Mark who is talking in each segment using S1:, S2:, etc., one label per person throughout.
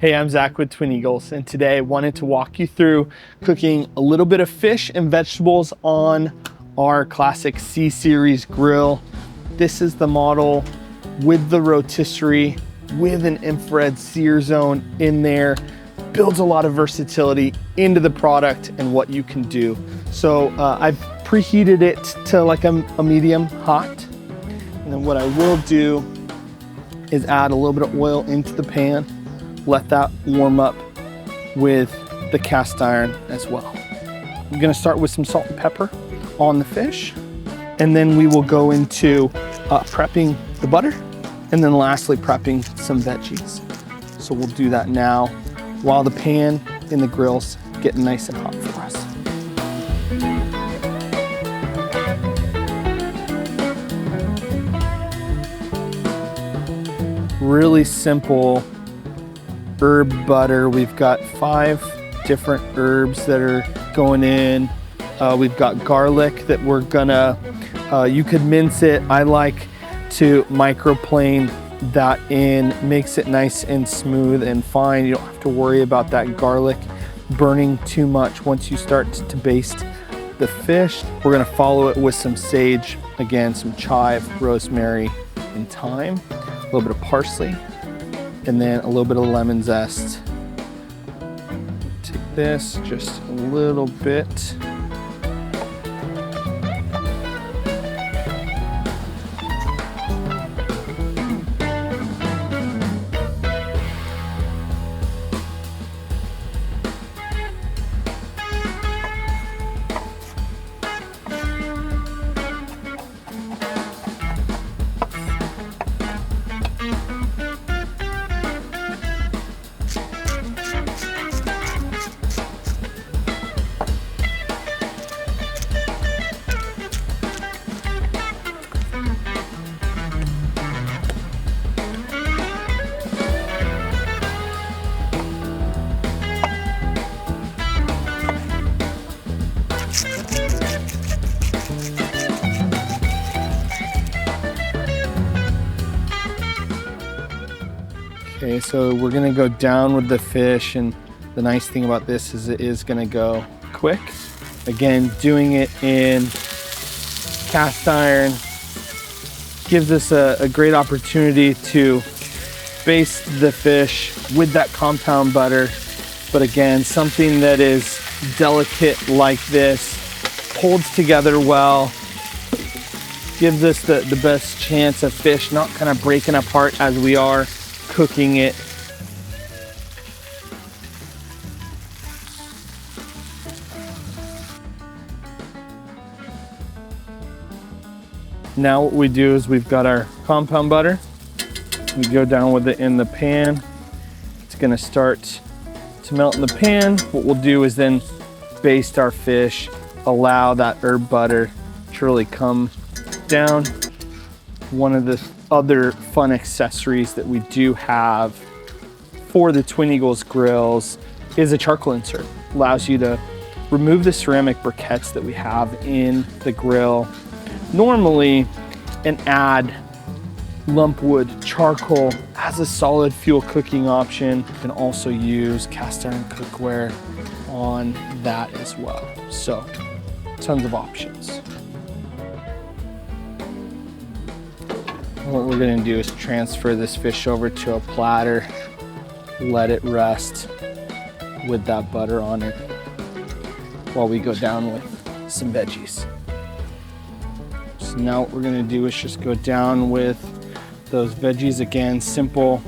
S1: Hey, I'm Zach with Twin Eagles, and today I wanted to walk you through cooking a little bit of fish and vegetables on our classic C-Series grill. This is the model with the rotisserie, with an infrared sear zone in there. Builds a lot of versatility into the product and what you can do. So I've preheated it to like a medium hot. And then what I will do is add a little bit of oil into the pan. Let that warm up with the cast iron as well. I'm gonna start with some salt and pepper on the fish, and then we will go into prepping the butter, and then lastly prepping some veggies. So we'll do that now while the pan in the grill's getting nice and hot for us. Really simple herb butter. We've got 5 different herbs that are going in. We've got garlic that we're gonna, you could mince it. I like to microplane that in, makes it nice and smooth and fine. You don't have to worry about that garlic burning too much once you start to baste the fish. We're gonna follow it with some sage, again, some chive, rosemary, and thyme, a little bit of parsley, and then a little bit of lemon zest. Take this, just a little bit. Okay, so we're gonna go down with the fish, and the nice thing about this is it is gonna go quick. Again, doing it in cast iron gives us a great opportunity to baste the fish with that compound butter. But again, something that is delicate like this, holds together well, gives us the best chance of fish not kind of breaking apart as we are cooking it. Now what we do is we've got our compound butter. We go down with it in the pan. It's gonna start to melt in the pan. What we'll do is then baste our fish, allow that herb butter to really come down. One of the other fun accessories that we do have for the Twin Eagles grills is a charcoal insert. Allows you to remove the ceramic briquettes that we have in the grill normally and add lump wood charcoal as a solid fuel cooking option. You can also use cast iron cookware on that as well. So tons of options. What we're gonna do is transfer this fish over to a platter, let it rest with that butter on it while we go down with some veggies. So now what we're gonna do is just go down with those veggies again, simple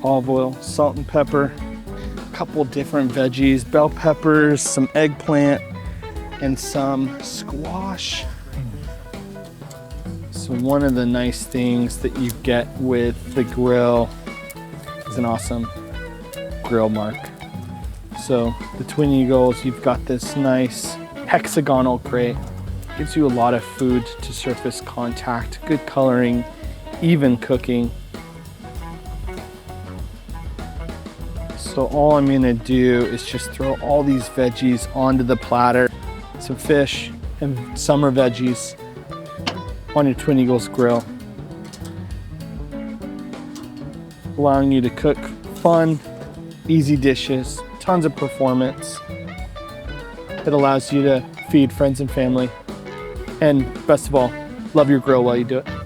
S1: olive oil, salt and pepper, a couple different veggies, bell peppers, some eggplant, and some squash. So one of the nice things that you get with the grill is an awesome grill mark. So the Twin Eagles, you've got this nice hexagonal grate. Gives you a lot of food to surface contact, good coloring, even cooking. So all I'm gonna do is just throw all these veggies onto the platter. Some fish and summer veggies on your Twin Eagles grill. allowing you to cook fun, easy dishes, tons of performance. It allows you to feed friends and family. And best of all, love your grill while you do it.